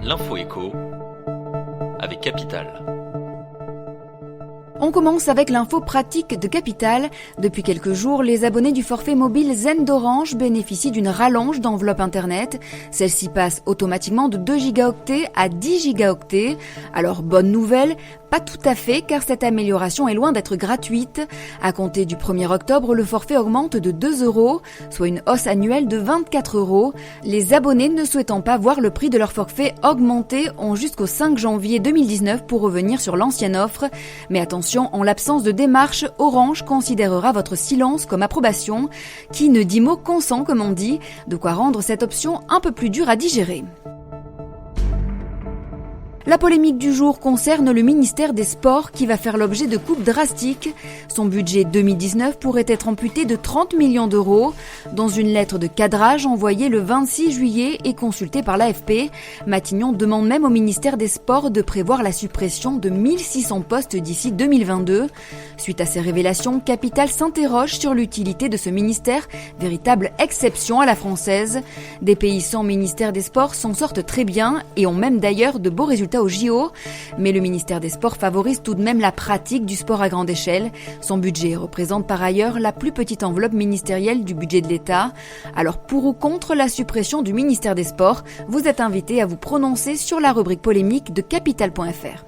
L'info écho avec Capital. On commence avec l'info pratique de Capital. Depuis quelques jours, les abonnés du forfait mobile Zen d'Orange bénéficient d'une rallonge d'enveloppe Internet. Celle-ci passe automatiquement de 2 gigaoctets à 10 gigaoctets. Alors, bonne nouvelle, pas tout à fait, car cette amélioration est loin d'être gratuite. À compter du 1er octobre, le forfait augmente de 2 €, soit une hausse annuelle de 24 €. Les abonnés ne souhaitant pas voir le prix de leur forfait augmenter ont jusqu'au 5 janvier 2019 pour revenir sur l'ancienne offre. Mais attention, en l'absence de démarche, Orange considérera votre silence comme approbation. Qui ne dit mot consent, comme on dit, de quoi rendre cette option un peu plus dure à digérer. La polémique du jour concerne le ministère des Sports qui va faire l'objet de coupes drastiques. Son budget 2019 pourrait être amputé de 30 millions d'euros. Dans une lettre de cadrage envoyée le 26 juillet et consultée par l'AFP, Matignon demande même au ministère des Sports de prévoir la suppression de 1600 postes d'ici 2022. Suite à ces révélations, Capital s'interroge sur l'utilité de ce ministère, véritable exception à la française. Des pays sans ministère des Sports s'en sortent très bien et ont même d'ailleurs de beaux résultats au JO, mais le ministère des Sports favorise tout de même la pratique du sport à grande échelle. Son budget représente par ailleurs la plus petite enveloppe ministérielle du budget de l'État. Alors pour ou contre la suppression du ministère des Sports, vous êtes invité à vous prononcer sur la rubrique polémique de Capital.fr.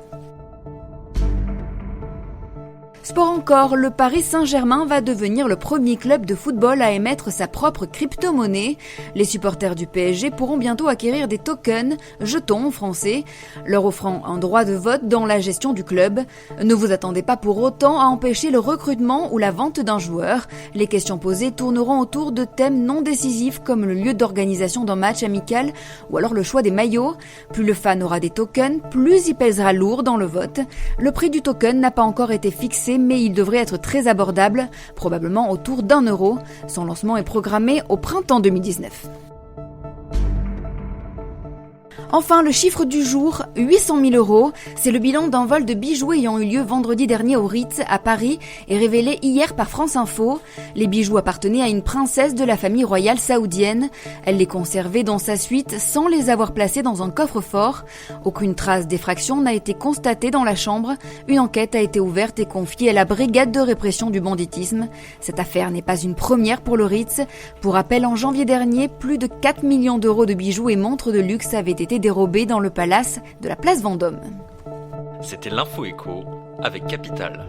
Sport encore, le Paris Saint-Germain va devenir le premier club de football à émettre sa propre crypto-monnaie. Les supporters du PSG pourront bientôt acquérir des tokens, jetons en français, leur offrant un droit de vote dans la gestion du club. Ne vous attendez pas pour autant à empêcher le recrutement ou la vente d'un joueur. Les questions posées tourneront autour de thèmes non décisifs comme le lieu d'organisation d'un match amical ou alors le choix des maillots. Plus le fan aura des tokens, plus il pèsera lourd dans le vote. Le prix du token n'a pas encore été fixé, mais il devrait être très abordable, probablement autour d'1 €. Son lancement est programmé au printemps 2019. Enfin, le chiffre du jour, 800 000 €. C'est le bilan d'un vol de bijoux ayant eu lieu vendredi dernier au Ritz, à Paris, et révélé hier par France Info. Les bijoux appartenaient à une princesse de la famille royale saoudienne. Elle les conservait dans sa suite sans les avoir placés dans un coffre-fort. Aucune trace d'effraction n'a été constatée dans la chambre. Une enquête a été ouverte et confiée à la brigade de répression du banditisme. Cette affaire n'est pas une première pour le Ritz. Pour rappel, en janvier dernier, plus de 4 millions d'euros de bijoux et montres de luxe avaient été dérobés dans le palace de la place Vendôme. C'était l'Info écho avec Capital.